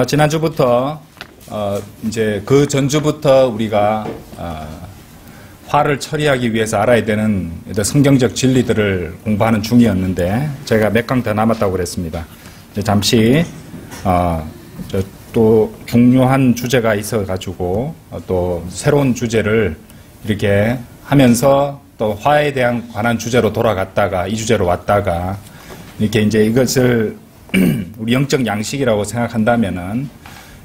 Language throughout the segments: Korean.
지난주부터 이제 그 전주부터 우리가 화를 처리하기 위해서 알아야 되는 성경적 진리들을 공부하는 중이었는데 제가 몇 강 더 남았다고 그랬습니다. 잠시 또 중요한 주제가 있어가지고 또 새로운 주제를 이렇게 하면서 또 화에 대한 관한 주제로 돌아갔다가 이 주제로 왔다가 이렇게 이제 이것을 우리 영적 양식이라고 생각한다면은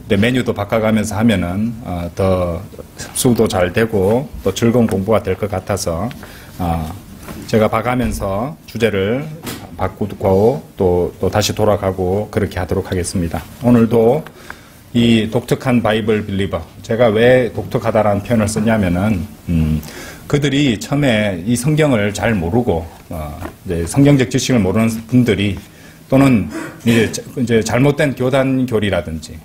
메뉴도 바꿔가면서 하면은 더 수도 잘 되고 또 즐거운 공부가 될 것 같아서 제가 봐가면서 주제를 바꾸고 또 다시 돌아가고 그렇게 하도록 하겠습니다. 오늘도 이 독특한 바이블 빌리버, 제가 왜 독특하다라는 표현을 썼냐면은 그들이 처음에 이 성경을 잘 모르고 이제 성경적 지식을 모르는 분들이 또는 이제 잘못된 교단 교리라든지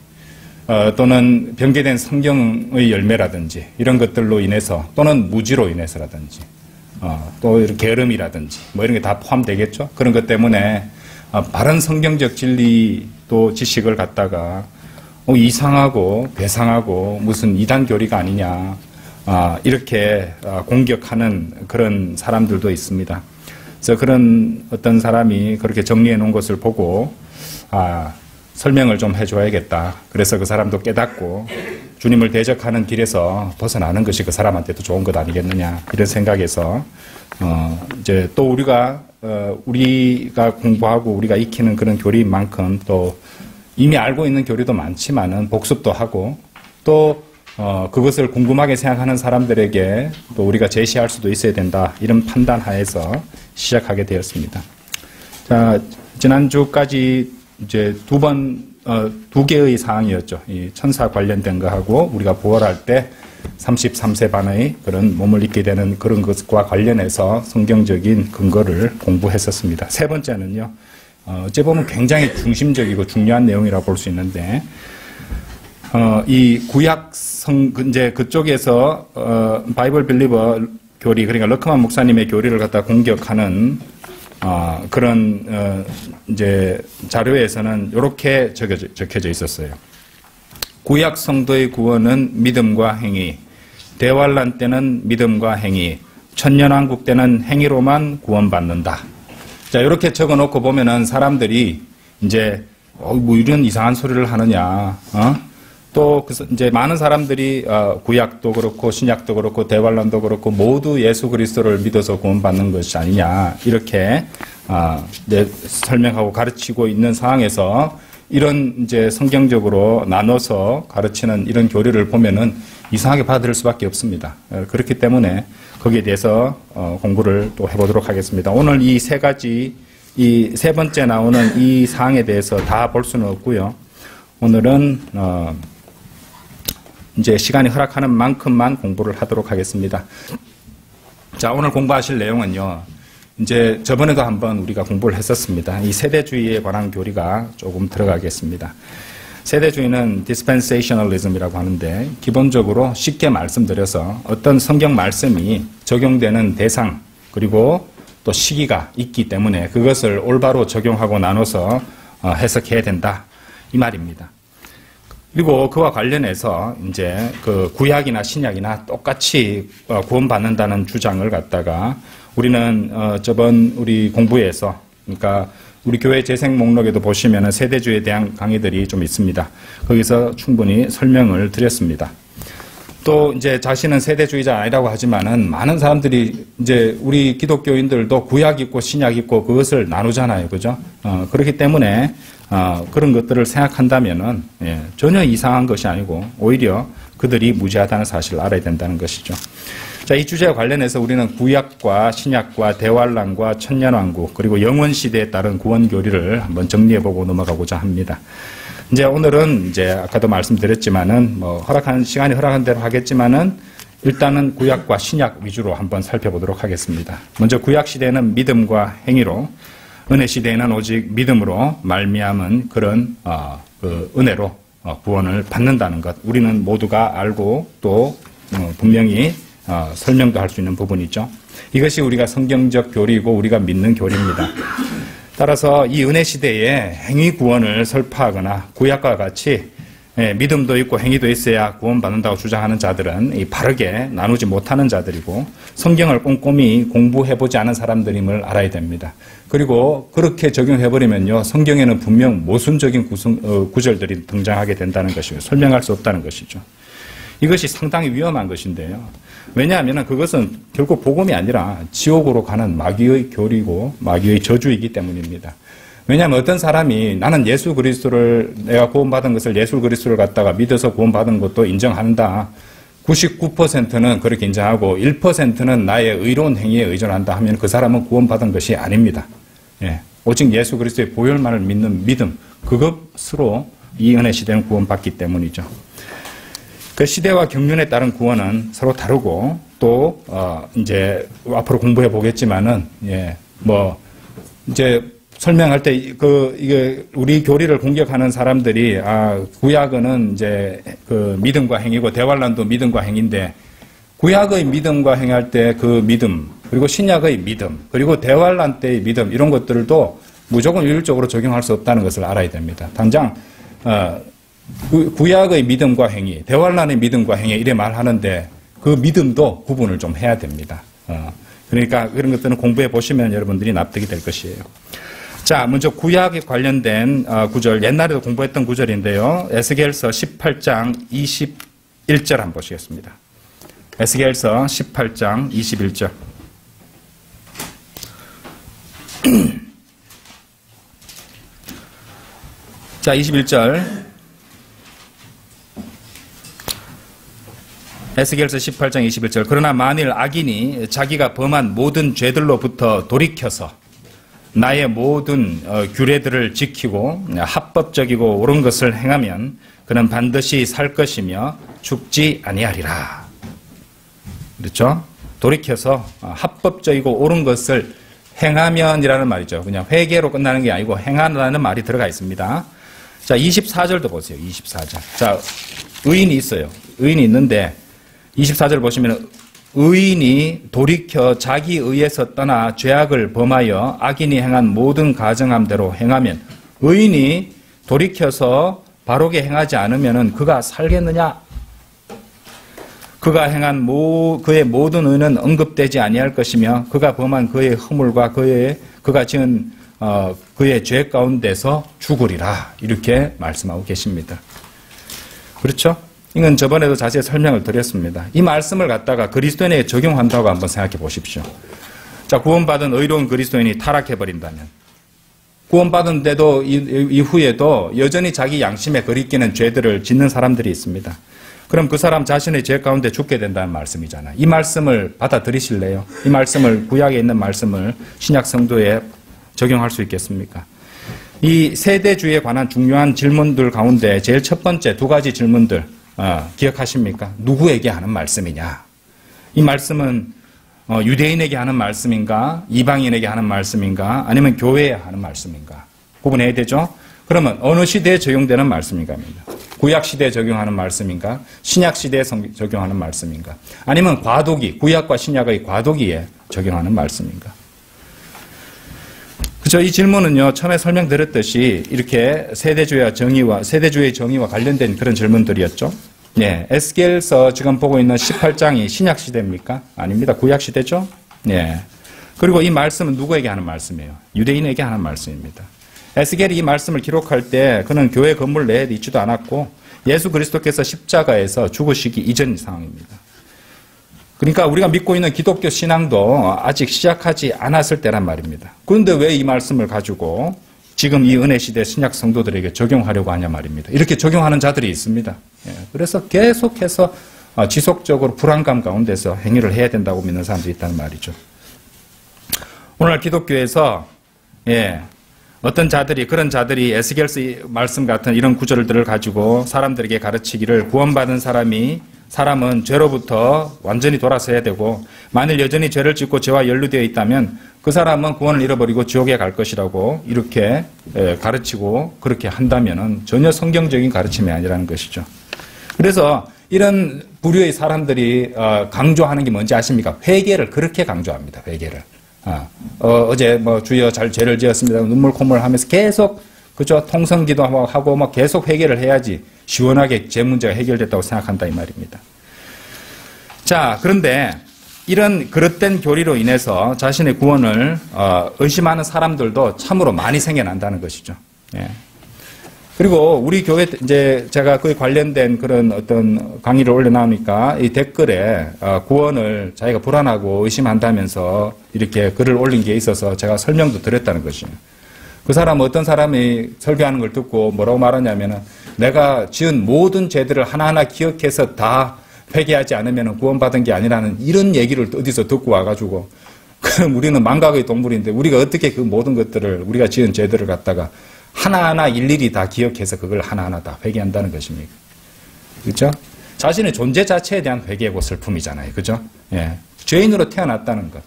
또는 변개된 성경의 열매라든지 이런 것들로 인해서 또는 무지로 인해서라든지 또 이런 게으름이라든지 뭐 이런 게 다 포함되겠죠. 그런 것 때문에 바른 성경적 진리 또 지식을 갖다가 이상하고 배상하고 무슨 이단 교리가 아니냐 이렇게 공격하는 그런 사람들도 있습니다. 그래서 그런 어떤 사람이 그렇게 정리해 놓은 것을 보고 설명을 좀 해줘야겠다. 그래서 그 사람도 깨닫고 주님을 대적하는 길에서 벗어나는 것이 그 사람한테도 좋은 것 아니겠느냐 이런 생각에서 이제 또 우리가 공부하고 우리가 익히는 그런 교리인 만큼 또 이미 알고 있는 교리도 많지만은 복습도 하고 또 그것을 궁금하게 생각하는 사람들에게 또 우리가 제시할 수도 있어야 된다. 이런 판단하에서 시작하게 되었습니다. 자, 지난주까지 이제 두 개의 사항이었죠. 이 천사 관련된 거하고 우리가 부활할 때 33세 반의 그런 몸을 입게 되는 그런 것과 관련해서 성경적인 근거를 공부했었습니다. 세 번째는요. 어찌 보면 굉장히 중심적이고 중요한 내용이라고 볼 수 있는데 이 이제 그쪽에서 바이블 빌리버 교리, 그러니까 러크만 목사님의 교리를 갖다 공격하는 그런 이제 자료에서는 이렇게 적혀져 있었어요. 구약 성도의 구원은 믿음과 행위, 대환란 때는 믿음과 행위, 천년왕국 때는 행위로만 구원받는다. 자, 이렇게 적어놓고 보면은 사람들이 이제 뭐 이런 이상한 소리를 하느냐, 또 이제 많은 사람들이 구약도 그렇고 신약도 그렇고 대환란도 그렇고 모두 예수 그리스도를 믿어서 구원받는 것이 아니냐 이렇게 이제 설명하고 가르치고 있는 상황에서 이런 이제 성경적으로 나눠서 가르치는 이런 교리를 보면은 이상하게 받아들일 수밖에 없습니다. 그렇기 때문에 거기에 대해서 공부를 또 해보도록 하겠습니다. 오늘 이 세 가지, 이 세 번째 나오는 이 사항에 대해서 다 볼 수는 없고요. 오늘은 이제 시간이 허락하는 만큼만 공부를 하도록 하겠습니다. 자, 오늘 공부하실 내용은요. 이제 저번에도 한번 우리가 공부를 했었습니다. 이 세대주의에 관한 교리가 조금 들어가겠습니다. 세대주의는 dispensationalism이라고 하는데 기본적으로 쉽게 말씀드려서 어떤 성경 말씀이 적용되는 대상 그리고 또 시기가 있기 때문에 그것을 올바로 적용하고 나눠서 해석해야 된다 이 말입니다. 그리고 그와 관련해서 이제 그 구약이나 신약이나 똑같이 구원받는다는 주장을 갖다가 우리는 저번 우리 공부에서 그러니까 우리 교회 재생 목록에도 보시면은 세대주의에 대한 강의들이 좀 있습니다. 거기서 충분히 설명을 드렸습니다. 또 이제 자신은 세대주의자 아니라고 하지만은 많은 사람들이 이제 우리 기독교인들도 구약 있고 신약 있고 그것을 나누잖아요. 그죠? 그렇기 때문에 그런 것들을 생각한다면은 전혀 이상한 것이 아니고 오히려 그들이 무지하다는 사실을 알아야 된다는 것이죠. 자, 이 주제와 관련해서 우리는 구약과 신약과 대환란과 천년왕국 그리고 영원시대에 따른 구원교리를 한번 정리해보고 넘어가고자 합니다. 이제 오늘은 이제 아까도 말씀드렸지만은 뭐 시간이 허락한 대로 하겠지만은 일단은 구약과 신약 위주로 한번 살펴보도록 하겠습니다. 먼저 구약 시대는 믿음과 행위로, 은혜 시대에는 오직 믿음으로 말미암은 그런 그 은혜로 구원을 받는다는 것. 우리는 모두가 알고 또 분명히 설명도 할 수 있는 부분이죠. 이것이 우리가 성경적 교리이고 우리가 믿는 교리입니다. 따라서 이 은혜 시대에 행위 구원을 설파하거나 구약과 같이 믿음도 있고 행위도 있어야 구원받는다고 주장하는 자들은 바르게 나누지 못하는 자들이고 성경을 꼼꼼히 공부해보지 않은 사람들임을 알아야 됩니다. 그리고 그렇게 적용해버리면요, 성경에는 분명 모순적인 구절들이 등장하게 된다는 것이고 설명할 수 없다는 것이죠. 이것이 상당히 위험한 것인데요. 왜냐하면 그것은 결국 복음이 아니라 지옥으로 가는 마귀의 교리고 마귀의 저주이기 때문입니다. 왜냐하면 어떤 사람이 나는 예수 그리스도를 내가 구원받은 것을 예수 그리스도를 갖다가 믿어서 구원받은 것도 인정한다. 99%는 그렇게 인정하고 1%는 나의 의로운 행위에 의존한다 하면 그 사람은 구원받은 것이 아닙니다. 예, 오직 예수 그리스도의 보혈만을 믿는 믿음, 그것으로 이 은혜 시대는 구원받기 때문이죠. 그 시대와 경륜에 따른 구원은 서로 다르고 또 이제 앞으로 공부해 보겠지만은 이제 설명할 때 이게 우리 교리를 공격하는 사람들이 구약은 이제 그 믿음과 행위고 대환란도 믿음과 행위인데 구약의 믿음과 행할 때 그 믿음 그리고 신약의 믿음 그리고 대환란 때의 믿음 이런 것들도 무조건 일률적으로 적용할 수 없다는 것을 알아야 됩니다. 당장 구약의 믿음과 행위, 대환란의 믿음과 행위 이래 말하는데 그 믿음도 구분을 좀 해야 됩니다. 그러니까 그런 것들은 공부해 보시면 여러분들이 납득이 될 것이에요. 자, 먼저 구약에 관련된 구절, 옛날에도 공부했던 구절인데요. 에스겔서 18장 21절 한번 보시겠습니다. 에스겔서 18장 21절. 자, 21절. 에스겔서 18장 21절. 그러나 만일 악인이 자기가 범한 모든 죄들로부터 돌이켜서 나의 모든 규례들을 지키고 합법적이고 옳은 것을 행하면 그는 반드시 살 것이며 죽지 아니하리라. 그렇죠? 돌이켜서 합법적이고 옳은 것을 행하면이라는 말이죠. 그냥 회개로 끝나는 게 아니고 행하라는 말이 들어가 있습니다. 자, 24절도 보세요. 24절. 자, 의인이 있어요. 의인이 있는데 24절 보시면 의인이 돌이켜 자기 의에서 떠나 죄악을 범하여 악인이 행한 모든 가정함대로 행하면 의인이 돌이켜서 바르게 행하지 않으면 그가 살겠느냐? 그가 행한 그의 모든 의는 언급되지 아니할 것이며 그가 범한 그의 허물과 그가 지은 그의 죄 가운데서 죽으리라. 이렇게 말씀하고 계십니다. 그렇죠? 이건 저번에도 자세히 설명을 드렸습니다. 이 말씀을 갖다가 그리스도인에게 적용한다고 한번 생각해 보십시오. 자, 구원받은 의로운 그리스도인이 타락해버린다면 구원받은데도 이후에도 여전히 자기 양심에 거리끼는 죄들을 짓는 사람들이 있습니다. 그럼 그 사람 자신의 죄 가운데 죽게 된다는 말씀이잖아요. 이 말씀을 받아들이실래요? 이 말씀을 구약에 있는 말씀을 신약 성도에 적용할 수 있겠습니까? 이 세대주의에 관한 중요한 질문들 가운데 제일 첫 번째 두 가지 질문들 기억하십니까? 누구에게 하는 말씀이냐? 이 말씀은 유대인에게 하는 말씀인가? 이방인에게 하는 말씀인가? 아니면 교회에 하는 말씀인가? 구분해야 되죠? 그러면 어느 시대에 적용되는 말씀인가? 구약 시대에 적용하는 말씀인가? 신약 시대에 적용하는 말씀인가? 아니면 과도기, 구약과 신약의 과도기에 적용하는 말씀인가? 그렇죠. 이 질문은요, 처음에 설명드렸듯이 이렇게 세대주의 정의와 관련된 그런 질문들이었죠. 네, 에스겔서 지금 보고 있는 18장이 신약 시대입니까? 아닙니다. 구약 시대죠. 네. 그리고 이 말씀은 누구에게 하는 말씀이에요? 유대인에게 하는 말씀입니다. 에스겔이 이 말씀을 기록할 때 그는 교회 건물 내에 있지도 않았고 예수 그리스도께서 십자가에서 죽으시기 이전 상황입니다. 그러니까 우리가 믿고 있는 기독교 신앙도 아직 시작하지 않았을 때란 말입니다. 그런데 왜 이 말씀을 가지고 지금 이 은혜 시대 신약 성도들에게 적용하려고 하냐 말입니다. 이렇게 적용하는 자들이 있습니다. 그래서 계속해서 지속적으로 불안감 가운데서 행위를 해야 된다고 믿는 사람들이 있다는 말이죠. 오늘 기독교에서 어떤 자들이 그런 자들이 에스겔서 말씀 같은 이런 구절들을 가지고 사람들에게 가르치기를 구원받은 사람은 죄로부터 완전히 돌아서야 되고 만일 여전히 죄를 짓고 죄와 연루되어 있다면 그 사람은 구원을 잃어버리고 지옥에 갈 것이라고 이렇게 가르치고 그렇게 한다면 전혀 성경적인 가르침이 아니라는 것이죠. 그래서 이런 부류의 사람들이 강조하는 게 뭔지 아십니까? 회개를 그렇게 강조합니다. 회개를. 어제 뭐 주여 잘 죄를 지었습니다. 눈물 콧물 하면서 계속 그죠? 통성기도 하고 막 계속 회개를 해야지 시원하게 죄 문제가 해결됐다고 생각한다 이 말입니다. 자, 그런데 이런 그릇된 교리로 인해서 자신의 구원을 의심하는 사람들도 참으로 많이 생겨난다는 것이죠. 예. 그리고 우리 교회 이제 제가 그에 관련된 그런 어떤 강의를 올려놓으니까 이 댓글에 구원을 자기가 불안하고 의심한다면서 이렇게 글을 올린 게 있어서 제가 설명도 드렸다는 것이에요. 그 사람은 어떤 사람이 설교하는 걸 듣고 뭐라고 말하냐면은 내가 지은 모든 죄들을 하나하나 기억해서 다 회개하지 않으면 구원받은 게 아니라는 이런 얘기를 어디서 듣고 와가지고 그럼 우리는 망각의 동물인데 우리가 어떻게 그 모든 것들을 우리가 지은 죄들을 갖다가 하나하나 일일이 다 기억해서 그걸 하나하나 다 회개한다는 것입니까? 그렇죠? 자신의 존재 자체에 대한 회개고 슬픔이잖아요. 그죠? 예. 죄인으로 태어났다는 것.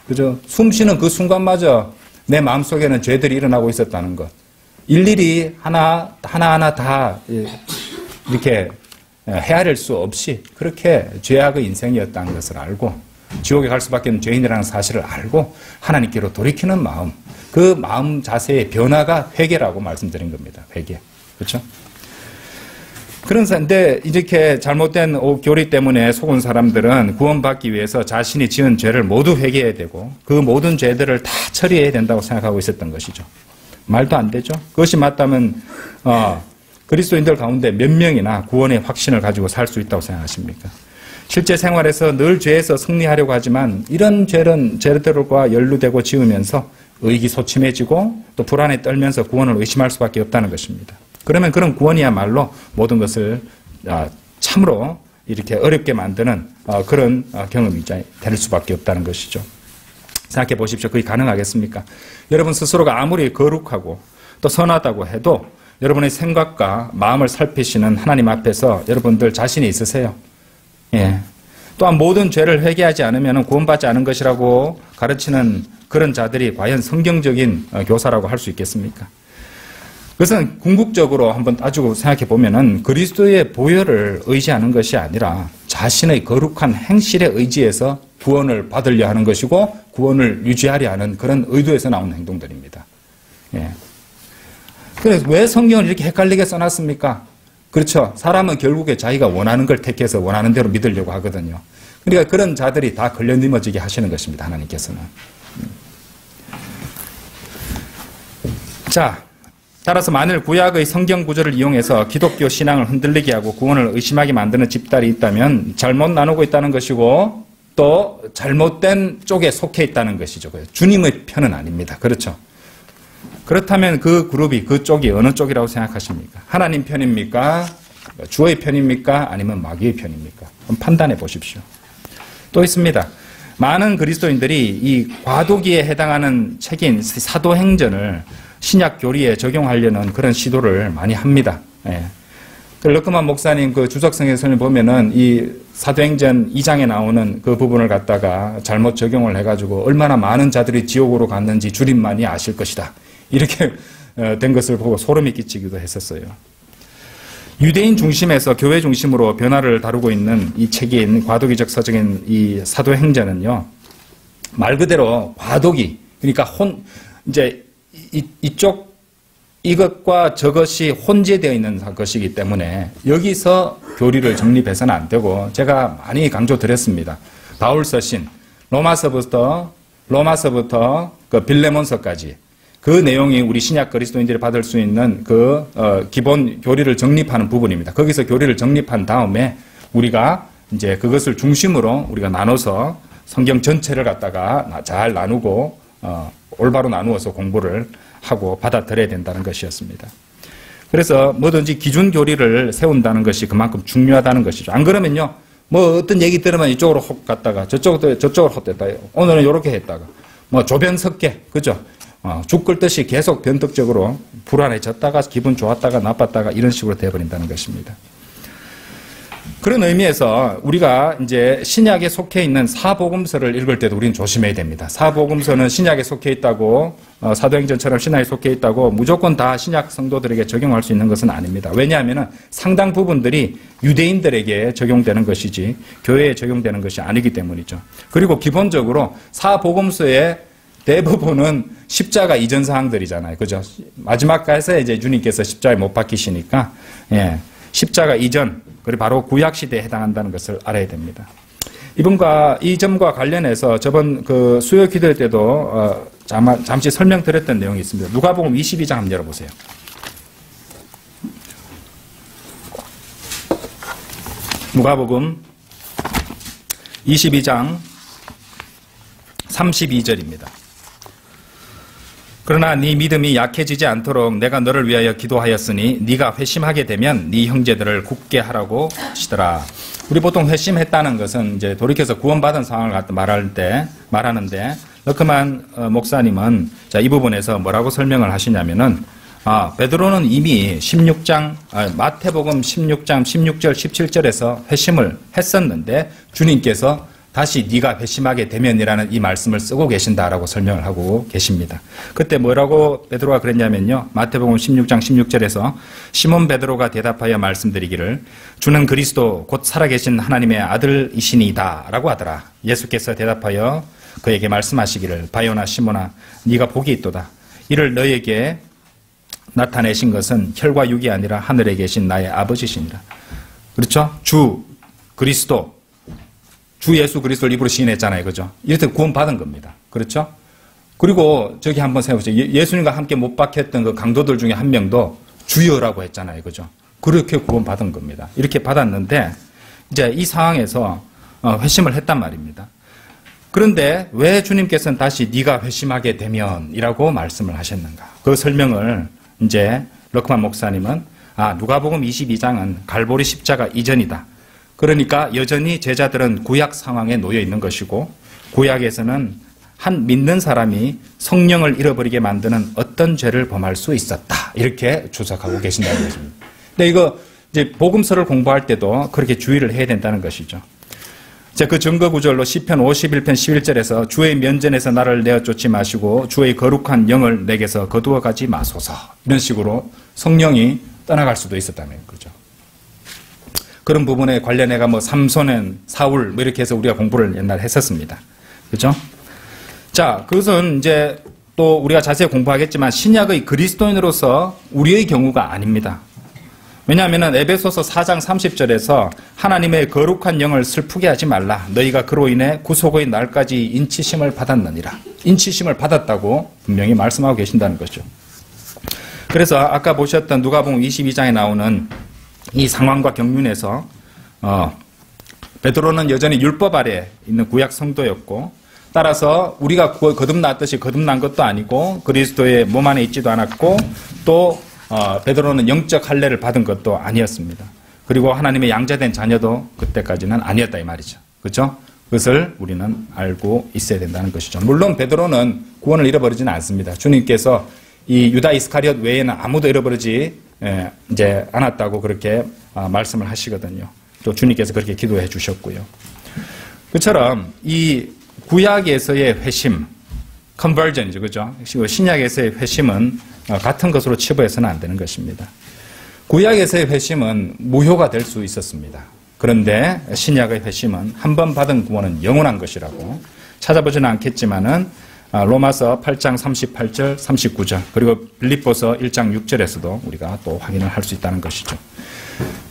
그죠? 숨 쉬는 그 순간마저 내 마음속에는 죄들이 일어나고 있었다는 것. 일일이 하나하나 다 이렇게 헤아릴 수 없이 그렇게 죄악의 인생이었다는 것을 알고 지옥에 갈 수밖에 없는 죄인이라는 사실을 알고 하나님께로 돌이키는 마음. 그 마음 자세의 변화가 회개라고 말씀드린 겁니다. 회개. 그렇죠? 그런데 이렇게 잘못된 교리 때문에 속은 사람들은 구원받기 위해서 자신이 지은 죄를 모두 회개해야 되고 그 모든 죄들을 다 처리해야 된다고 생각하고 있었던 것이죠. 말도 안 되죠. 그것이 맞다면 그리스도인들 가운데 몇 명이나 구원의 확신을 가지고 살 수 있다고 생각하십니까? 실제 생활에서 늘 죄에서 승리하려고 하지만 이런 죄들과 연루되고 지으면서 의기소침해지고 또 불안에 떨면서 구원을 의심할 수밖에 없다는 것입니다. 그러면 그런 구원이야말로 모든 것을 참으로 이렇게 어렵게 만드는 그런 경험이 될 수밖에 없다는 것이죠. 생각해 보십시오. 그게 가능하겠습니까? 여러분 스스로가 아무리 거룩하고 또 선하다고 해도 여러분의 생각과 마음을 살피시는 하나님 앞에서 여러분들 자신이 있으세요. 예. 또한 모든 죄를 회개하지 않으면 구원받지 않은 것이라고 가르치는 그런 자들이 과연 성경적인 교사라고 할 수 있겠습니까? 그것은 궁극적으로 한번 따지고 생각해 보면은 그리스도의 보혈을 의지하는 것이 아니라 자신의 거룩한 행실에 의지해서 구원을 받으려 하는 것이고 구원을 유지하려 하는 그런 의도에서 나오는 행동들입니다. 예. 그래서 왜 성경을 이렇게 헷갈리게 써놨습니까? 그렇죠. 사람은 결국에 자기가 원하는 걸 택해서 원하는 대로 믿으려고 하거든요. 그러니까 그런 자들이 다 걸려님어지게 하시는 것입니다. 하나님께서는. 자, 따라서 만일 구약의 성경 구절을 이용해서 기독교 신앙을 흔들리게 하고 구원을 의심하게 만드는 집단이 있다면 잘못 나누고 있다는 것이고 또 잘못된 쪽에 속해 있다는 것이죠. 주님의 편은 아닙니다. 그렇죠. 그렇다면 그 그룹이 그쪽이 어느 쪽이라고 생각하십니까? 하나님 편입니까? 주의 편입니까? 아니면 마귀의 편입니까? 그럼 판단해 보십시오. 또 있습니다. 많은 그리스도인들이 이 과도기에 해당하는 책인 사도행전을 신약 교리에 적용하려는 그런 시도를 많이 합니다. 예. 럭크만 목사님 그 주석성에서는 보면은 이 사도행전 2장에 나오는 그 부분을 갖다가 잘못 적용을 해가지고 얼마나 많은 자들이 지옥으로 갔는지 주님만이 아실 것이다. 이렇게 된 것을 보고 소름이 끼치기도 했었어요. 유대인 중심에서 교회 중심으로 변화를 다루고 있는 이 책인 과도기적 서적인 이 사도행전은요, 말 그대로 과도기, 그러니까 이제 이것과 저것이 혼재되어 있는 것이기 때문에 여기서 교리를 정립해서는 안 되고 제가 많이 강조드렸습니다. 바울 서신, 로마서부터 그 빌레몬서까지 그 내용이 우리 신약 그리스도인들이 받을 수 있는 그 기본 교리를 정립하는 부분입니다. 거기서 교리를 정립한 다음에 우리가 이제 그것을 중심으로 우리가 나눠서 성경 전체를 갖다가 잘 나누고 올바로 나누어서 공부를 하고 받아들여야 된다는 것이었습니다. 그래서 뭐든지 기준 교리를 세운다는 것이 그만큼 중요하다는 것이죠. 안 그러면요, 뭐 어떤 얘기 들으면 이쪽으로 혹 갔다가 저쪽으로 혹 됐다. 오늘은 이렇게 했다가 뭐 조변석계, 그죠? 죽 끓듯이 계속 변덕적으로 불안해졌다가 기분 좋았다가 나빴다가 이런 식으로 돼버린다는 것입니다. 그런 의미에서 우리가 이제 신약에 속해 있는 사복음서를 읽을 때도 우리는 조심해야 됩니다. 사복음서는 신약에 속해 있다고 사도행전처럼 신약에 속해 있다고 무조건 다 신약 성도들에게 적용할 수 있는 것은 아닙니다. 왜냐하면 상당 부분들이 유대인들에게 적용되는 것이지 교회에 적용되는 것이 아니기 때문이죠. 그리고 기본적으로 사복음서의 대부분은 십자가 이전 사항들이잖아요. 그죠? 마지막까지 이제 주님께서 십자가에 못 박히시니까, 예. 십자가 이전, 그리고 바로 구약시대에 해당한다는 것을 알아야 됩니다. 이 점과 관련해서 저번 그 수요 기도 때도 잠시 설명드렸던 내용이 있습니다. 누가복음 22장 한번 열어보세요. 누가복음 22장 32절입니다. 그러나 네 믿음이 약해지지 않도록 내가 너를 위하여 기도하였으니 네가 회심하게 되면 네 형제들을 굳게 하라고 하시더라. 우리 보통 회심했다는 것은 이제 돌이켜서 구원받은 상황을 말하는데 러크만 목사님은 자, 이 부분에서 뭐라고 설명을 하시냐면은 베드로는 이미 마태복음 16장 16절 17절에서 회심을 했었는데 주님께서 다시 네가 회심하게 되면이라는 이 말씀을 쓰고 계신다라고 설명을 하고 계십니다. 그때 뭐라고 베드로가 그랬냐면요. 마태복음 16장 16절에서 시몬 베드로가 대답하여 말씀드리기를 주는 그리스도 곧 살아계신 하나님의 아들이시니이다 라고 하더라. 예수께서 대답하여 그에게 말씀하시기를 바요나 시몬아 네가 복이 있도다. 이를 너에게 나타내신 것은 혈과 육이 아니라 하늘에 계신 나의 아버지시니라. 그렇죠? 주 그리스도 주 예수 그리스도를 입으로 시인했잖아요. 그죠? 이렇게 구원받은 겁니다. 그렇죠? 그리고 저기 한번 생각해보세요. 예수님과 함께 못 박혔던 그 강도들 중에 한 명도 주여라고 했잖아요. 그죠? 그렇게 구원받은 겁니다. 이렇게 받았는데 이제 이 상황에서 회심을 했단 말입니다. 그런데 왜 주님께서는 다시 네가 회심하게 되면이라고 말씀을 하셨는가? 그 설명을 이제 러크만 목사님은 누가복음 22장은 갈보리 십자가 이전이다. 그러니까 여전히 제자들은 구약 상황에 놓여 있는 것이고 구약에서는 한 믿는 사람이 성령을 잃어버리게 만드는 어떤 죄를 범할 수 있었다. 이렇게 주석하고 계신다는 것입니다. 근데 이거 이제 복음서를 공부할 때도 그렇게 주의를 해야 된다는 것이죠. 자, 그 증거 구절로 시편 51편 11절에서 주의 면전에서 나를 내어 쫓지 마시고 주의 거룩한 영을 내게서 거두어 가지 마소서. 이런 식으로 성령이 떠나갈 수도 있었다는 거죠. 그런 부분에 관련해가 삼손은 사울 이렇게 해서 우리가 공부를 옛날에 했었습니다. 그죠? 자, 그것은 이제 또 우리가 자세히 공부하겠지만 신약의 그리스도인으로서 우리의 경우가 아닙니다. 왜냐하면 에베소서 4장 30절에서 하나님의 거룩한 영을 슬프게 하지 말라. 너희가 그로 인해 구속의 날까지 인치심을 받았느니라. 인치심을 받았다고 분명히 말씀하고 계신다는 거죠. 그래서 아까 보셨던 누가복음 22장에 나오는 이 상황과 경륜에서 베드로는 여전히 율법 아래 있는 구약 성도였고 따라서 우리가 거듭났듯이 거듭난 것도 아니고 그리스도의 몸 안에 있지도 않았고 또 베드로는 영적 할례를 받은 것도 아니었습니다. 그리고 하나님의 양자된 자녀도 그때까지는 아니었다 이 말이죠. 그렇죠? 그것을 우리는 알고 있어야 된다는 것이죠. 물론 베드로는 구원을 잃어버리지는 않습니다. 주님께서 이 유다 이스카리옷 외에는 아무도 잃어버리지 이제 않았다고 그렇게 말씀을 하시거든요. 또 주님께서 그렇게 기도해 주셨고요. 그처럼 이 구약에서의 회심, 컨버전이죠, 그죠? 신약에서의 회심은 같은 것으로 치부해서는 안 되는 것입니다. 구약에서의 회심은 무효가 될 수 있었습니다. 그런데 신약의 회심은 한 번 받은 구원은 영원한 것이라고 찾아보지는 않겠지만은 로마서 8장 38절, 39절 그리고 빌립보서 1장 6절에서도 우리가 또 확인을 할 수 있다는 것이죠.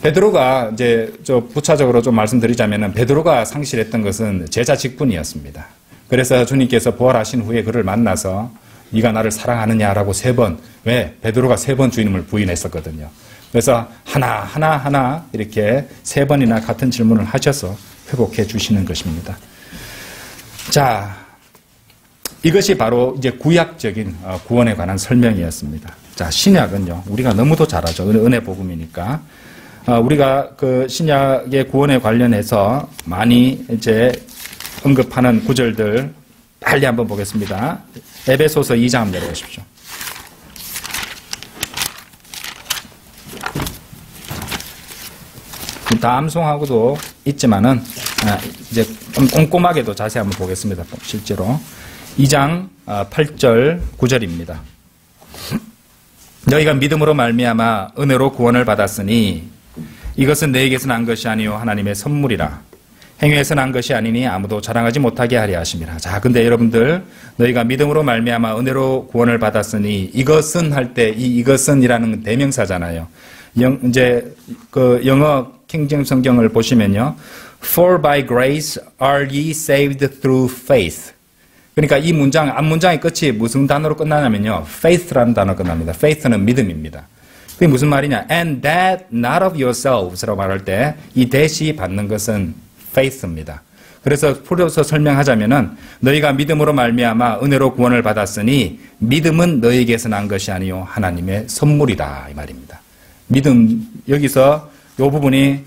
베드로가 이제 부차적으로 좀 말씀드리자면은 베드로가 상실했던 것은 제자 직분이었습니다. 그래서 주님께서 부활하신 후에 그를 만나서 네가 나를 사랑하느냐라고 왜 베드로가 3번 주님을 부인했었거든요. 그래서 하나 이렇게 3번이나 같은 질문을 하셔서 회복해 주시는 것입니다. 자, 이것이 바로 이제 구약적인 구원에 관한 설명이었습니다. 자, 신약은요, 우리가 너무도 잘 알죠. 은혜 복음이니까. 우리가 그 신약의 구원에 관련해서 많이 이제 언급하는 구절들 빨리 한번 보겠습니다. 에베소서 2장 한번 내려오십시오. 다 암송하고도 있지만은 이제 좀 꼼꼼하게도 자세히 한번 보겠습니다. 실제로 2장 8절 9절입니다. 너희가 믿음으로 말미암아 은혜로 구원을 받았으니 이것은 너희에게서 난 것이 아니요 하나님의 선물이라. 행위에서 난 것이 아니니 아무도 자랑하지 못하게 하려 하심이라. 자, 근데 여러분들 너희가 믿음으로 말미암아 은혜로 구원을 받았으니 이것은 할 때 이 이것은이라는 대명사잖아요. 이제 그 영어 킹제임스 성경을 보시면요, For by grace are ye saved through faith. 그러니까 이 문장 앞 문장의 끝이 무슨 단어로 끝나냐면요, faith라는 단어로 끝납니다. faith는 믿음입니다. 그게 무슨 말이냐? And that not of yourselves라고 말할 때 이 that이 받는 것은 faith입니다. 그래서 풀어서 설명하자면은 너희가 믿음으로 말미암아 은혜로 구원을 받았으니 믿음은 너희에게서 난 것이 아니요 하나님의 선물이다 이 말입니다. 믿음, 여기서 이 부분이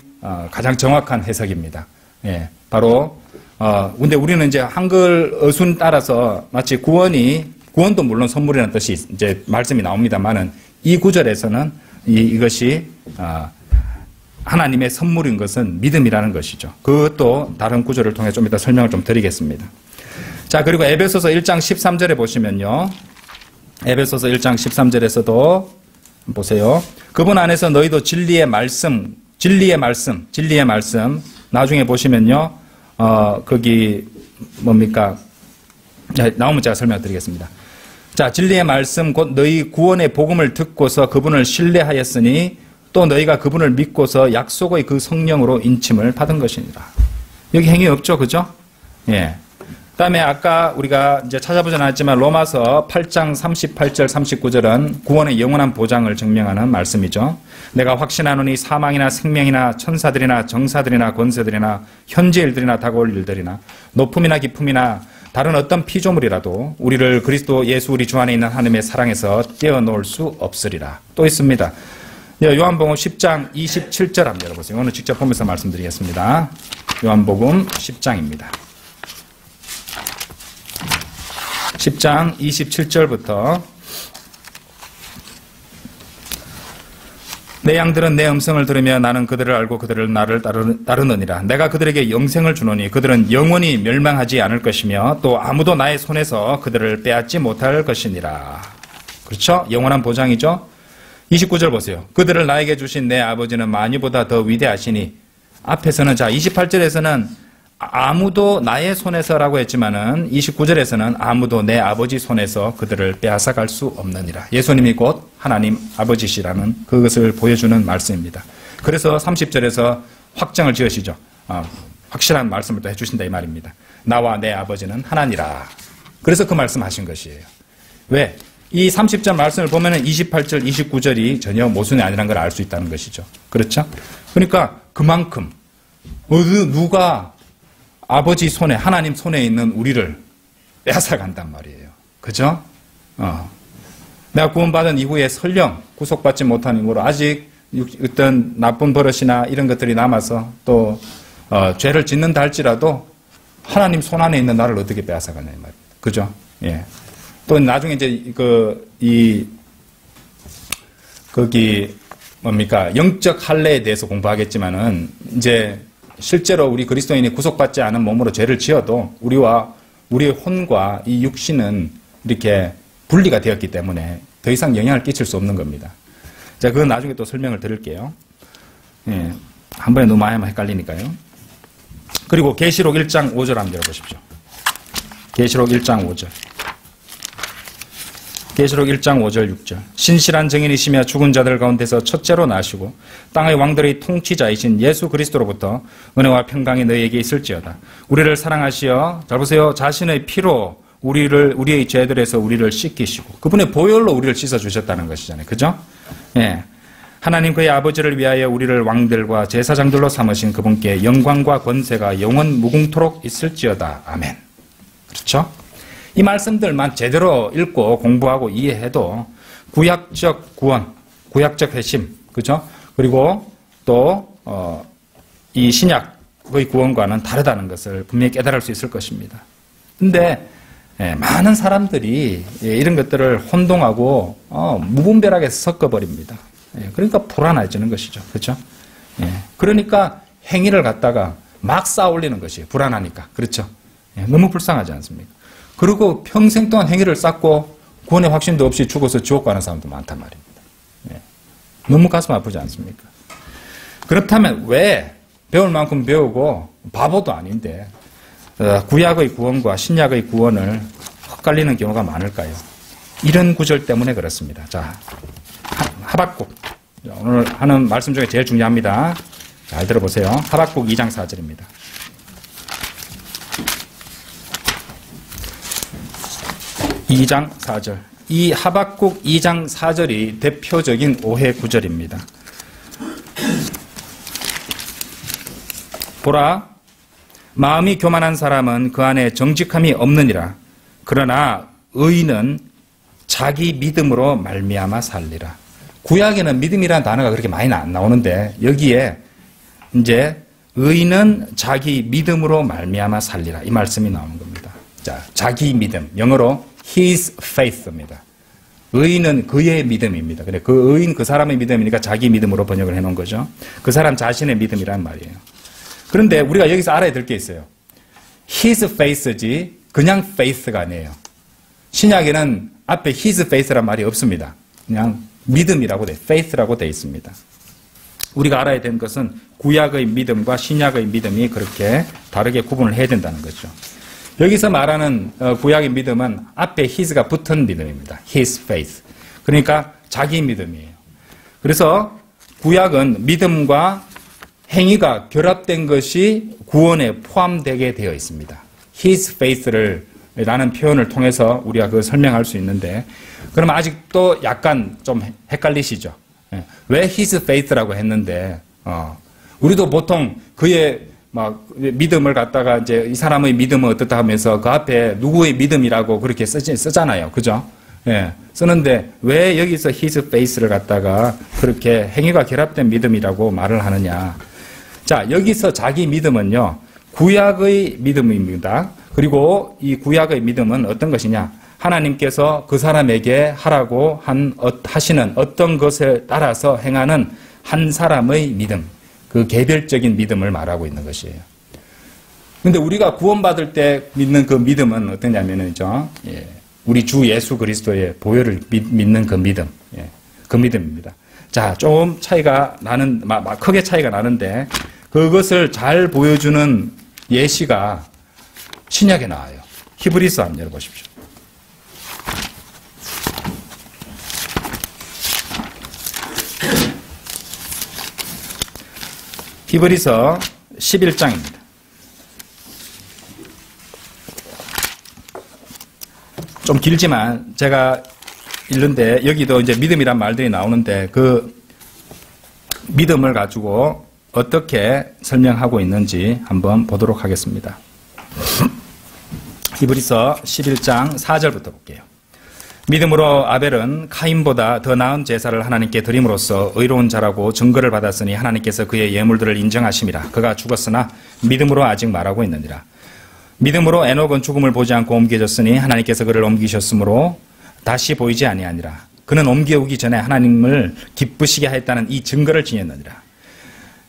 가장 정확한 해석입니다. 예, 바로 근데 우리는 이제 한글 어순 따라서 마치 구원도 물론 선물이라는 뜻이 이제 말씀이 나옵니다만은 이 구절에서는 이것이 하나님의 선물인 것은 믿음이라는 것이죠. 그것도 다른 구절을 통해 좀 이따 설명을 좀 드리겠습니다. 자, 그리고 에베소서 1장 13절에 보시면요, 에베소서 1장 13절에서도 보세요. 그분 안에서 너희도 진리의 말씀 나중에 보시면요, 거기 뭡니까? 나오면 제가 설명드리겠습니다. 자, 진리의 말씀 곧 너희 구원의 복음을 듣고서 그분을 신뢰하였으니 또 너희가 그분을 믿고서 약속의 그 성령으로 인침을 받은 것이니라. 여기 행위 없죠, 그죠? 예. 그다음에 아까 우리가 이제 찾아보진 않았지만 로마서 8장 38절 39절은 구원의 영원한 보장을 증명하는 말씀이죠. 내가 확신하노니 사망이나 생명이나 천사들이나 정사들이나 권세들이나 현재 일들이나 다가올 일들이나 높음이나 깊음이나 다른 어떤 피조물이라도 우리를 그리스도 예수 우리 주 안에 있는 하나님의 사랑에서 떼어놓을 수 없으리라. 또 있습니다. 요한복음 10장 27절 한번 열어보세요. 오늘 직접 보면서 말씀드리겠습니다. 요한복음 10장입니다. 10장 27절부터 내 양들은 내 음성을 들으며 나는 그들을 알고 그들을 나를 따르느니라. 내가 그들에게 영생을 주노니 그들은 영원히 멸망하지 않을 것이며 또 아무도 나의 손에서 그들을 빼앗지 못할 것이니라. 그렇죠? 영원한 보장이죠. 29절 보세요. 그들을 나에게 주신 내 아버지는 만유보다 더 위대하시니, 앞에서는 자 28절에서는 아무도 나의 손에서라고 했지만은 29절에서는 아무도 내 아버지 손에서 그들을 빼앗아갈 수 없느니라. 예수님이 곧 하나님 아버지시라는 그것을 보여주는 말씀입니다. 그래서 30절에서 확정을 지으시죠. 확실한 말씀을 또 해주신다 이 말입니다. 나와 내 아버지는 하나니라. 그래서 그 말씀하신 것이에요. 왜? 이 30절 말씀을 보면은 28절, 29절이 전혀 모순이 아니라는 걸 알 수 있다는 것이죠. 그렇죠? 그러니까 그만큼 누가 아버지 손에, 하나님 손에 있는 우리를 빼앗아간단 말이에요. 그죠? 내가 구원받은 이후에 설령 구속받지 못한 이후로 아직 어떤 나쁜 버릇이나 이런 것들이 남아서 또 죄를 짓는다 할지라도 하나님 손 안에 있는 나를 어떻게 빼앗아가냐 이 말입니다. 그죠? 예. 또 나중에 이제 거기 뭡니까? 영적 할례에 대해서 공부하겠지만은 이제 실제로 우리 그리스도인이 구속받지 않은 몸으로 죄를 지어도 우리와 우리의 혼과 이 육신은 이렇게 분리가 되었기 때문에 더 이상 영향을 끼칠 수 없는 겁니다. 자, 그건 나중에 또 설명을 드릴게요. 예, 한 번에 너무 많이 하면 헷갈리니까요. 그리고 계시록 1장 5절 한번 열어보십시오. 계시록 1장 5절. 계시록 1장 5절 6절. 신실한 증인이시며 죽은 자들 가운데서 첫째로 나시고 땅의 왕들의 통치자이신 예수 그리스도로부터 은혜와 평강이 너희에게 있을지어다. 우리를 사랑하시어, 잘 보세요, 자신의 피로 우리의 죄들에서 우리를 씻기시고 그분의 보혈로 우리를 씻어주셨다는 것이잖아요. 그죠? 예. 하나님 그의 아버지를 위하여 우리를 왕들과 제사장들로 삼으신 그분께 영광과 권세가 영원 무궁토록 있을지어다. 아멘. 그렇죠? 이 말씀들만 제대로 읽고 공부하고 이해해도 구약적 구원, 구약적 회심, 그죠? 그리고 또 이 신약의 구원과는 다르다는 것을 분명히 깨달을 수 있을 것입니다. 근데 많은 사람들이 이런 것들을 혼동하고 무분별하게 섞어버립니다. 그러니까 불안해지는 것이죠. 그렇죠? 그러니까 행위를 갖다가 막 쌓아 올리는 것이에요. 불안하니까. 그렇죠? 예, 너무 불쌍하지 않습니까? 그리고 평생 동안 행위를 쌓고 구원의 확신도 없이 죽어서 지옥 가는 사람도 많단 말입니다. 예, 너무 가슴 아프지 않습니까? 그렇다면 왜 배울 만큼 배우고 바보도 아닌데 구약의 구원과 신약의 구원을 헷갈리는 경우가 많을까요? 이런 구절 때문에 그렇습니다. 자, 하박국. 오늘 하는 말씀 중에 제일 중요합니다. 잘 들어보세요. 하박국 2장 4절입니다. (2장 4절) 이 하박국 2장 4절이 대표적인 오해 구절입니다. 보라, 마음이 교만한 사람은 그 안에 정직함이 없느니라. 그러나 의인은 자기 믿음으로 말미암아 살리라. 구약에는 믿음이라는 단어가 그렇게 많이 안 나오는데 여기에 이제 의인은 자기 믿음으로 말미암아 살리라 이 말씀이 나오는 겁니다. 자, 자기 믿음, 영어로 his faith입니다. 의인은 그의 믿음입니다. 그래, 그 의인 그 사람의 믿음이니까 자기 믿음으로 번역을 해놓은 거죠. 그 사람 자신의 믿음이란 말이에요. 그런데 우리가 여기서 알아야 될 게 있어요. his faith지 그냥 faith가 아니에요. 신약에는 앞에 his faith란 말이 없습니다. 그냥 믿음이라고 돼, faith라고 돼 있습니다. 우리가 알아야 되는 것은 구약의 믿음과 신약의 믿음이 그렇게 다르게 구분을 해야 된다는 거죠. 여기서 말하는 구약의 믿음은 앞에 his가 붙은 믿음입니다. his faith. 그러니까 자기 믿음이에요. 그래서 구약은 믿음과 행위가 결합된 것이 구원에 포함되게 되어 있습니다. his faith를 라는 표현을 통해서 우리가 그걸 설명할 수 있는데, 그럼 아직도 약간 좀 헷갈리시죠? 왜 his faith라고 했는데, 우리도 보통 그의 막 믿음을 갖다가 이제 이 사람의 믿음은 어떻다 하면서 그 앞에 누구의 믿음이라고 그렇게 쓰잖아요. 그죠? 예. 쓰는데 왜 여기서 his faith를 갖다가 그렇게 행위가 결합된 믿음이라고 말을 하느냐. 자, 여기서 자기 믿음은요, 구약의 믿음입니다. 그리고 이 구약의 믿음은 어떤 것이냐? 하나님께서 그 사람에게 하라고 하시는 어떤 것에 따라서 행하는 한 사람의 믿음, 그 개별적인 믿음을 말하고 있는 것이에요. 그런데 우리가 구원받을 때 믿는 그 믿음은 어떠냐면요, 우리 주 예수 그리스도의 보혈을 믿는 그 믿음, 그 믿음입니다. 자, 좀 차이가 나는, 크게 차이가 나는데 그것을 잘 보여주는 예시가 신약에 나와요. 히브리서 한번 열어보십시오. 히브리서 11장입니다. 좀 길지만 제가 읽는데 여기도 이제 믿음이란 말들이 나오는데 그 믿음을 가지고 어떻게 설명하고 있는지 한번 보도록 하겠습니다. 히브리서 11장 4절부터 볼게요. 믿음으로 아벨은 카인보다 더 나은 제사를 하나님께 드림으로써 의로운 자라고 증거를 받았으니 하나님께서 그의 예물들을 인정하심이라. 그가 죽었으나 믿음으로 아직 말하고 있느니라. 믿음으로 에녹은 죽음을 보지 않고 옮겨졌으니 하나님께서 그를 옮기셨으므로 다시 보이지 아니하니라. 그는 옮겨오기 전에 하나님을 기쁘시게 하였다는 이 증거를 지녔느니라.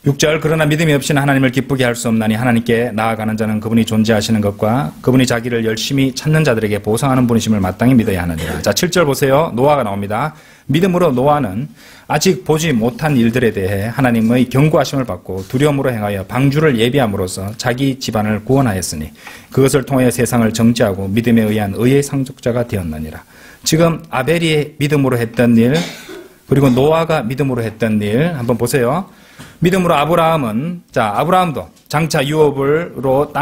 6절 그러나 믿음이 없이는 하나님을 기쁘게 할 수 없나니 하나님께 나아가는 자는 그분이 존재하시는 것과 그분이 자기를 열심히 찾는 자들에게 보상하는 분이심을 마땅히 믿어야 하느니라. 자, 7절 보세요. 노아가 나옵니다. 믿음으로 노아는 아직 보지 못한 일들에 대해 하나님의 경고하심을 받고 두려움으로 행하여 방주를 예비함으로써 자기 집안을 구원하였으니 그것을 통하여 세상을 정죄하고 믿음에 의한 의의 상속자가 되었느니라. 지금 아벨이 믿음으로 했던 일, 그리고 노아가 믿음으로 했던 일 한번 보세요. 믿음으로 아브라함은, 자, 아브라함도 장차 유업으로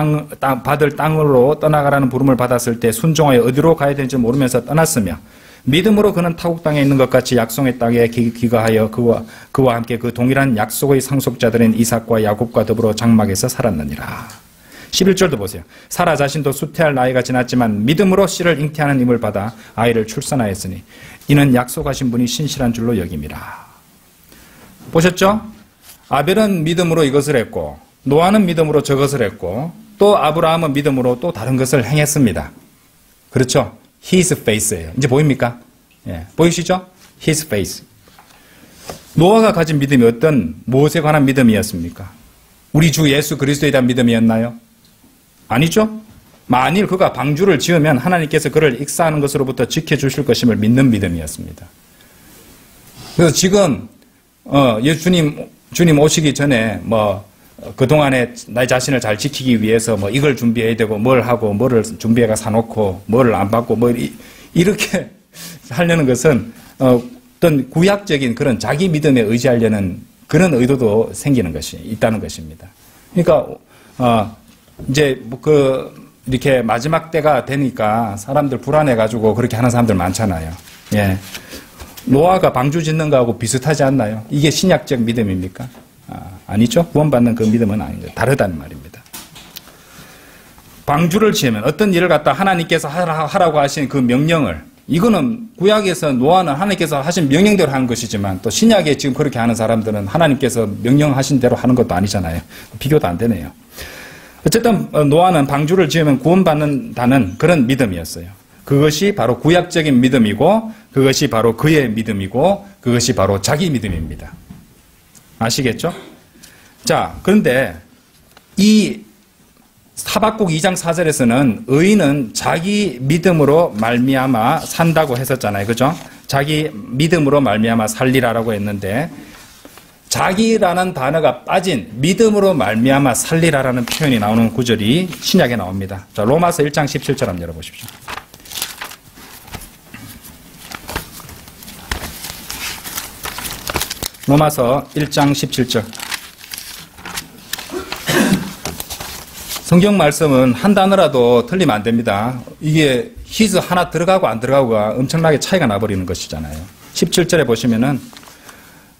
받을 땅으로 떠나가라는 부름을 받았을 때 순종하여 어디로 가야 되는지 모르면서 떠났으며, 믿음으로 그는 타국 땅에 있는 것 같이 약속의 땅에 귀가하여 그와 함께 그 동일한 약속의 상속자들인 이삭과 야곱과 더불어 장막에서 살았느니라. 11절도 보세요. 사라 자신도 수태할 나이가 지났지만 믿음으로 씨를 잉태하는 힘을 받아 아이를 출산하였으니 이는 약속하신 분이 신실한 줄로 여김이라. 보셨죠? 아벨은 믿음으로 이것을 했고, 노아는 믿음으로 저것을 했고, 또 아브라함은 믿음으로 또 다른 것을 행했습니다. 그렇죠? His faith예요. 이제 보입니까? 예, 보이시죠? His faith. 노아가 가진 믿음이 어떤 무엇에 관한 믿음이었습니까? 우리 주 예수 그리스도에 대한 믿음이었나요? 아니죠. 만일 그가 방주를 지으면 하나님께서 그를 익사하는 것으로부터 지켜주실 것임을 믿는 믿음이었습니다. 그래서 지금 주님 오시기 전에 그동안에 나의 자신을 잘 지키기 위해서 이걸 준비해야 되고 뭘 하고 뭐를 준비해가 사놓고 뭐를 안 받고 이렇게 하려는 것은 어떤 구약적인 그런 자기 믿음에 의지하려는 그런 의도도 생기는 것이 있다는 것입니다. 그러니까 이제 이렇게 마지막 때가 되니까 사람들 불안해가지고 그렇게 하는 사람들 많잖아요. 예. 노아가 방주 짓는 거하고 비슷하지 않나요? 이게 신약적 믿음입니까? 아니죠. 구원받는 그 믿음은 아닌 거예요. 다르다는 말입니다. 방주를 지으면 어떤 일을 갖다 하나님께서 하라고 하신 그 명령을, 이거는 구약에서 노아는 하나님께서 하신 명령대로 하는 것이지만 또 신약에 지금 그렇게 하는 사람들은 하나님께서 명령하신 대로 하는 것도 아니잖아요. 비교도 안 되네요. 어쨌든 노아는 방주를 지으면 구원받는다는 그런 믿음이었어요. 그것이 바로 구약적인 믿음이고 그것이 바로 그의 믿음이고 그것이 바로 자기 믿음입니다. 아시겠죠? 자, 그런데 이 하박국 2장 4절에서는 의인은 자기 믿음으로 말미암아 산다고 했었잖아요. 그죠? 자기 믿음으로 말미암아 살리라라고 했는데 자기라는 단어가 빠진 믿음으로 말미암아 살리라라는 표현이 나오는 구절이 신약에 나옵니다. 자, 로마서 1장 17절 한번 열어보십시오. 로마서 1장 17절. 성경 말씀은 한 단어라도 틀리면 안 됩니다. 이게 his 하나 들어가고 안 들어가고가 엄청나게 차이가 나버리는 것이잖아요. 17절에 보시면은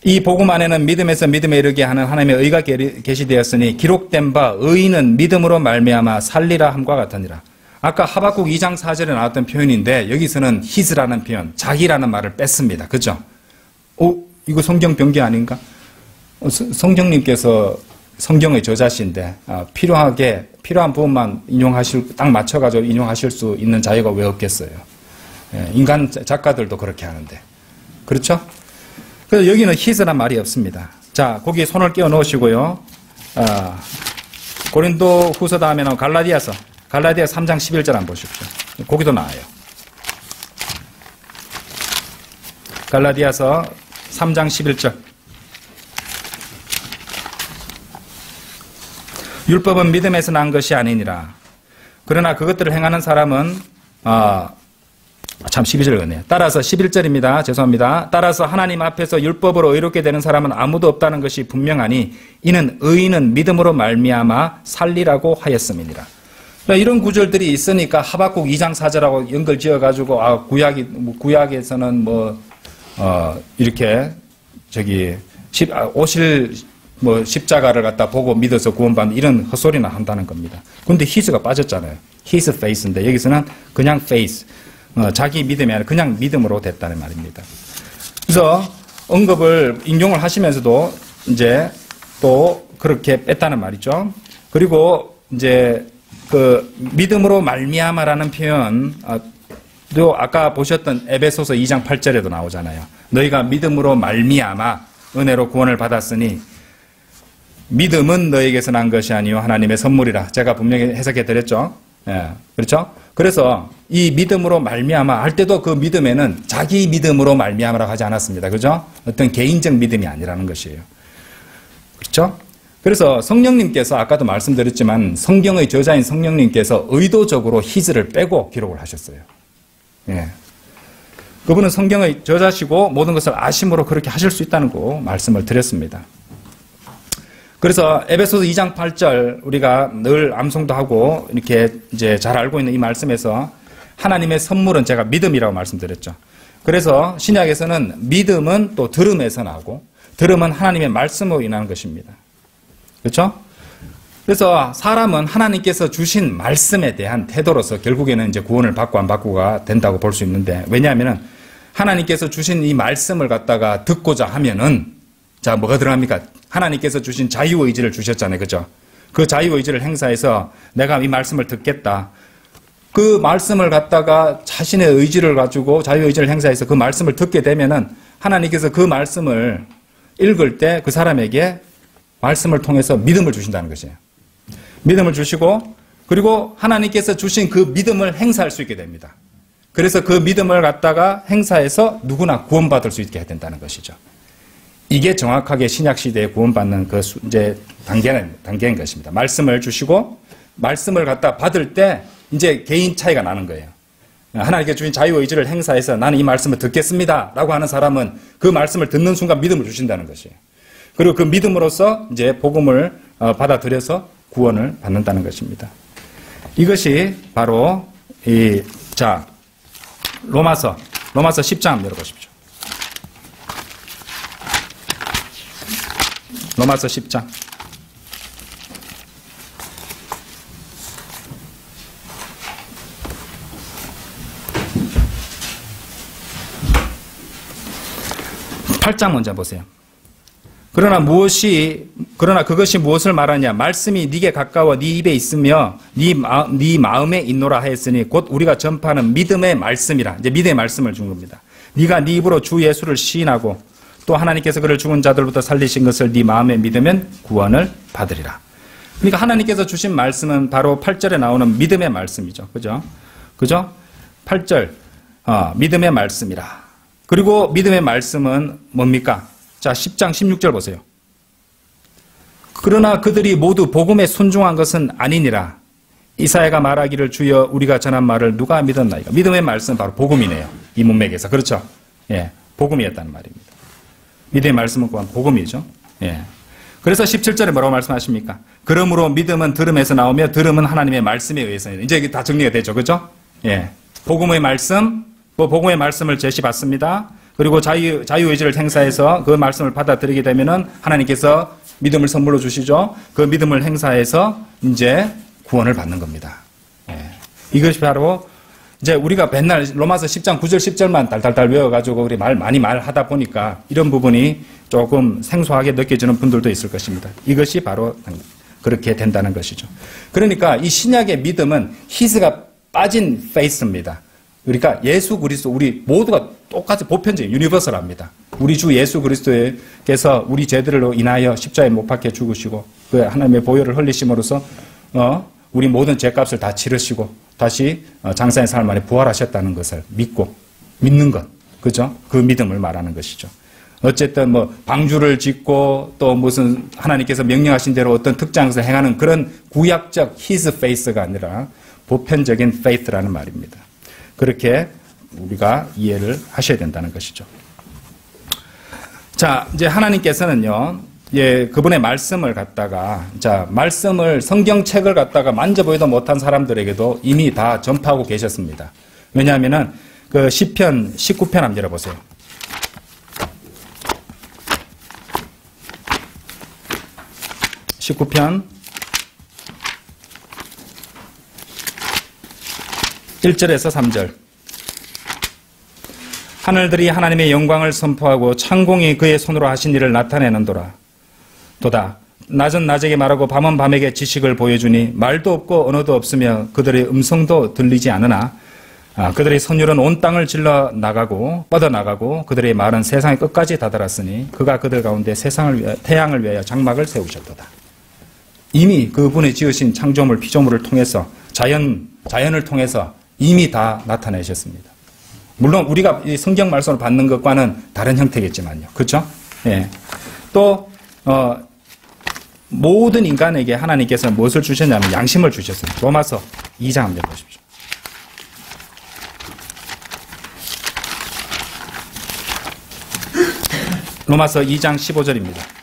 이 복음 안에는 믿음에서 믿음에 이르게 하는 하나님의 의가 계시되었으니 기록된 바 의인은 믿음으로 말미암아 살리라 함과 같으니라. 아까 하박국 2장 4절에 나왔던 표현인데 여기서는 his라는 표현, 자기라는 말을 뺐습니다. 그죠? 이거 성경 변기 아닌가? 성령님께서 성경의 저자신데 필요한 부분만 딱 맞춰가지고 인용하실 수 있는 자유가 왜 없겠어요? 인간 작가들도 그렇게 하는데. 그렇죠? 그래서 여기는 his란 말이 없습니다. 자, 거기에 손을 끼워 넣으시고요. 고린도 후서 다음에는 갈라디아서 3장 11절 한번 보십시오. 거기도 나와요. 갈라디아서 3장 11절. 율법은 믿음에서 난 것이 아니니라. 그러나 그것들을 행하는 사람은 12절 걷네요. 따라서 11절입니다. 죄송합니다. 따라서 하나님 앞에서 율법으로 의롭게 되는 사람은 아무도 없다는 것이 분명하니 이는 의인은 믿음으로 말미암아 살리라고 하였음이니라. 이런 구절들이 있으니까 하박국 2장 4절하고 연결 지어가지고 구약에서는 이렇게 십자가를 갖다 보고 믿어서 구원받는 이런 헛소리나 한다는 겁니다. 근데 his가 빠졌잖아요. his faith인데 여기서는 그냥 faith, 자기 믿음이 아니라 그냥 믿음으로 됐다는 말입니다. 그래서 언급을 인용을 하시면서도 이제 또 그렇게 뺐다는 말이죠. 그리고 이제 그 믿음으로 말미암아라는 표현, 또 아까 보셨던 에베소서 2장 8절에도 나오잖아요. 너희가 믿음으로 말미암아 은혜로 구원을 받았으니 믿음은 너에게서 난 것이 아니요 하나님의 선물이라. 제가 분명히 해석해 드렸죠. 예, 그렇죠? 그래서 이 믿음으로 말미암아 할 때도 그 믿음에는 자기 믿음으로 말미암아라고 하지 않았습니다. 그죠? 어떤 개인적 믿음이 아니라는 것이에요. 그렇죠? 그래서 성령님께서 아까도 말씀드렸지만 성경의 저자인 성령님께서 의도적으로 his를 빼고 기록을 하셨어요. 예. 그분은 성경의 저자시고 모든 것을 아심으로 그렇게 하실 수 있다는 거 말씀을 드렸습니다. 그래서 에베소서 2장 8절 우리가 늘 암송도 하고 이렇게 이제 잘 알고 있는 이 말씀에서 하나님의 선물은 제가 믿음이라고 말씀드렸죠. 그래서 신약에서는 믿음은 또 들음에서 나오고 들음은 하나님의 말씀으로 인하는 것입니다. 그렇죠? 그래서 사람은 하나님께서 주신 말씀에 대한 태도로서 결국에는 이제 구원을 받고 안 받고가 된다고 볼 수 있는데, 왜냐하면은 하나님께서 주신 이 말씀을 갖다가 듣고자 하면은 자, 뭐가 들어갑니까? 하나님께서 주신 자유의지를 주셨잖아요. 그죠? 그 자유의지를 행사해서 내가 이 말씀을 듣겠다. 그 말씀을 갖다가 자신의 의지를 가지고 자유의지를 행사해서 그 말씀을 듣게 되면은 하나님께서 그 말씀을 읽을 때 그 사람에게 말씀을 통해서 믿음을 주신다는 것이에요. 믿음을 주시고 그리고 하나님께서 주신 그 믿음을 행사할 수 있게 됩니다. 그래서 그 믿음을 갖다가 행사해서 누구나 구원받을 수 있게 해야 된다는 것이죠. 이게 정확하게 신약시대에 구원받는 그 이제 단계인 것입니다. 말씀을 주시고 말씀을 갖다 받을 때 이제 개인 차이가 나는 거예요. 하나님께 주신 자유의지를 행사해서 나는 이 말씀을 듣겠습니다 라고 하는 사람은 그 말씀을 듣는 순간 믿음을 주신다는 것이에요. 그리고 그 믿음으로써 이제 복음을 받아들여서 구원을 받는다는 것입니다. 이것이 바로 로마서 10장 열어보십시오. 로마서 10장. (8장) 먼저 보세요. 그러나 그것이 무엇을 말하냐? 말씀이 네게 가까워 네 입에 있으며 네 마음에 있노라 하였으니 곧 우리가 전파하는 믿음의 말씀이라. 이제 믿음의 말씀을 준 겁니다. 네가 네 입으로 주 예수를 시인하고 또 하나님께서 그를 죽은 자들부터 살리신 것을 네 마음에 믿으면 구원을 받으리라. 그러니까 하나님께서 주신 말씀은 바로 8절에 나오는 믿음의 말씀이죠. 그죠? 8절 믿음의 말씀이라. 그리고 믿음의 말씀은 뭡니까? 자, 10장 16절 보세요. 그러나 그들이 모두 복음에 순종한 것은 아니니라. 이사야가 말하기를 주여 우리가 전한 말을 누가 믿었나이까. 믿음의 말씀은 바로 복음이네요. 이 문맥에서. 그렇죠? 예, 복음이었다는 말입니다. 믿음의 말씀은 그건 복음이죠. 예. 그래서 17절에 뭐라고 말씀하십니까? 그러므로 믿음은 들음에서 나오며 들음은 하나님의 말씀에 의해서. 이제 이게 다 정리가 되죠. 그렇죠? 예. 복음의 말씀, 복음의 말씀을 제시받습니다. 그리고 자유의지를 행사해서 그 말씀을 받아들이게 되면은 하나님께서 믿음을 선물로 주시죠. 그 믿음을 행사해서 이제 구원을 받는 겁니다. 예. 이것이 바로 이제 우리가 맨날 로마서 10장 9절 10절만 달달달 외워가지고 우리 많이 말하다 보니까 이런 부분이 조금 생소하게 느껴지는 분들도 있을 것입니다. 이것이 바로 그렇게 된다는 것이죠. 그러니까 이 신약의 믿음은 히스가 빠진 페이스입니다. 그러니까 예수 그리스도 우리 모두가 똑같이 보편적인 유니버설합니다. 우리 주 예수 그리스도께서 우리 죄들로 인하여 십자가에 못 박혀 죽으시고 그 하나님의 보혈을 흘리심으로써 우리 모든 죄값을 다 치르시고 다시 장사의 삶 안에 부활하셨다는 것을 믿는 것, 그죠? 그 믿음을 말하는 것이죠. 어쨌든 방주를 짓고 또 무슨 하나님께서 명령하신 대로 어떤 특정한 것을 행하는 그런 구약적 his faith가 아니라 보편적인 faith라는 말입니다. 그렇게 우리가 이해를 하셔야 된다는 것이죠. 자, 이제 하나님께서는요, 그분의 말씀을 갖다가, 말씀을, 성경책을 갖다가 만져보지도 못한 사람들에게도 이미 다 전파하고 계셨습니다. 왜냐하면은, 그 시편 19편 한번 열어보세요. (19편) 1절에서 3절. 하늘들이 하나님의 영광을 선포하고 창공이 그의 손으로 하신 일을 나타내는도다. 낮은 낮에게 말하고 밤은 밤에게 지식을 보여주니 말도 없고 언어도 없으며 그들의 음성도 들리지 않으나 그들의 선율은 온 땅을 질러 나가고 뻗어나가고 그들의 말은 세상의 끝까지 다다랐으니 그가 그들 가운데 태양을 위하여 장막을 세우셨도다. 이미 그분이 지으신 창조물 피조물을 통해서 자연을 통해서 이미 다 나타내셨습니다. 물론 우리가 이 성경 말씀을 받는 것과는 다른 형태겠지만요. 그렇죠? 예. 또 모든 인간에게 하나님께서 무엇을 주셨냐면 양심을 주셨습니다. 로마서 2장 한번 보십시오. 로마서 2장 15절입니다.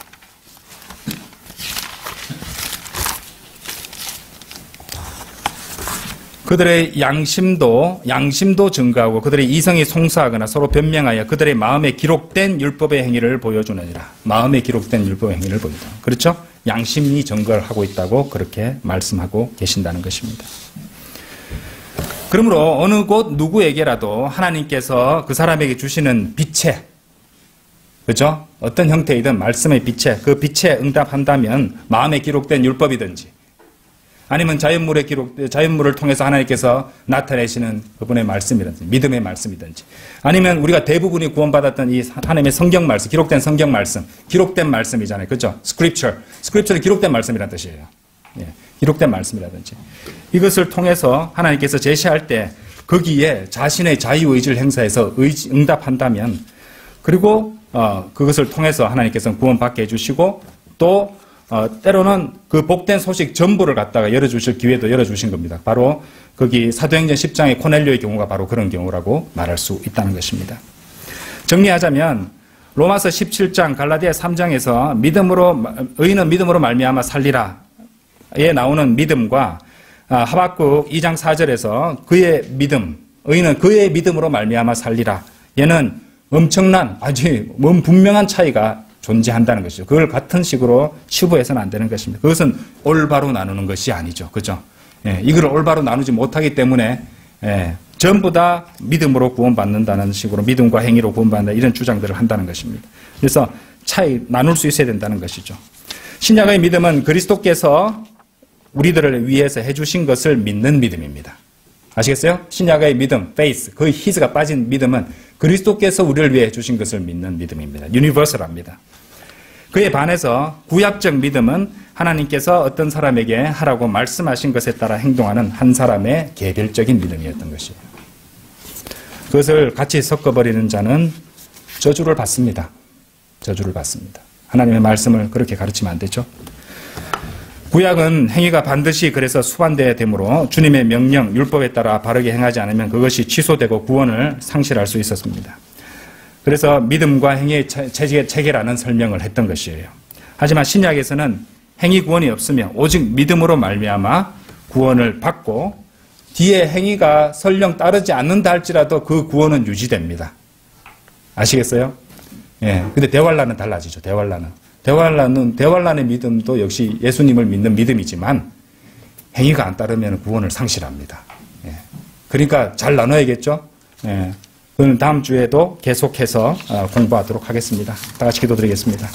그들의 양심도 증거하고 그들의 이성이 송사하거나 서로 변명하여 그들의 마음에 기록된 율법의 행위를 보여주느니라. 마음에 기록된 율법의 행위를 보여주다. 그렇죠? 양심이 증거를 하고 있다고 그렇게 말씀하고 계신다는 것입니다. 그러므로 어느 곳 누구에게라도 하나님께서 그 사람에게 주시는 빛에, 그렇죠? 어떤 형태이든 말씀의 빛에, 그 빛에 응답한다면 마음에 기록된 율법이든지 아니면 자연물을 통해서 하나님께서 나타내시는 그분의 말씀이든지, 믿음의 말씀이든지, 아니면 우리가 대부분이 구원받았던 이 하나님의 성경 말씀, 기록된 성경 말씀, 기록된 말씀이잖아요. 그죠? 스크립처는 기록된 말씀이라는 뜻이에요. 예, 기록된 말씀이라든지. 이것을 통해서 하나님께서 제시할 때 거기에 자신의 자유의지를 행사해서 응답한다면, 그리고 그것을 통해서 하나님께서는 구원받게 해주시고, 또 때로는 그 복된 소식 전부를 갖다가 열어주실 기회도 열어주신 겁니다. 바로 거기 사도행전 10장의 코넬료의 경우가 바로 그런 경우라고 말할 수 있다는 것입니다. 정리하자면 로마서 17장, 갈라디아 3장에서 의인은 믿음으로 말미암아 살리라에 나오는 믿음과 하박국 2장 4절에서 그의 믿음, 의인은 그의 믿음으로 말미암아 살리라, 얘는 엄청난 아주 분명한 차이가 존재한다는 것이죠. 그걸 같은 식으로 치부해서는 안 되는 것입니다. 그것은 올바로 나누는 것이 아니죠. 그죠? 예, 이걸 올바로 나누지 못하기 때문에 전부 다 믿음으로 구원받는다는 식으로, 믿음과 행위로 구원받는다, 이런 주장들을 한다는 것입니다. 그래서 나눌 수 있어야 된다는 것이죠. 신약의 믿음은 그리스도께서 우리들을 위해서 해주신 것을 믿는 믿음입니다. 아시겠어요? 신약의 믿음, faith, 그 his가 빠진 믿음은 그리스도께서 우리를 위해 해주신 것을 믿는 믿음입니다. 유니버설합니다. 그에 반해서 구약적 믿음은 하나님께서 어떤 사람에게 하라고 말씀하신 것에 따라 행동하는 한 사람의 개별적인 믿음이었던 것이에요. 그것을 같이 섞어버리는 자는 저주를 받습니다. 저주를 받습니다. 하나님의 말씀을 그렇게 가르치면 안 되죠. 구약은 행위가 반드시 그래서 수반돼야 되므로 주님의 명령, 율법에 따라 바르게 행하지 않으면 그것이 취소되고 구원을 상실할 수 있었습니다. 그래서 믿음과 행위의 체계라는 설명을 했던 것이에요. 하지만 신약에서는 행위 구원이 없으며 오직 믿음으로 말미암아 구원을 받고, 뒤에 행위가 설령 따르지 않는다 할지라도 그 구원은 유지됩니다. 아시겠어요? 예. 근데 대활란은 달라지죠. 대활란의 믿음도 역시 예수님을 믿는 믿음이지만 행위가 안 따르면 구원을 상실합니다. 예. 그러니까 잘 나눠야겠죠? 예. 그건 다음 주에도 계속해서 공부하도록 하겠습니다. 다 같이 기도드리겠습니다.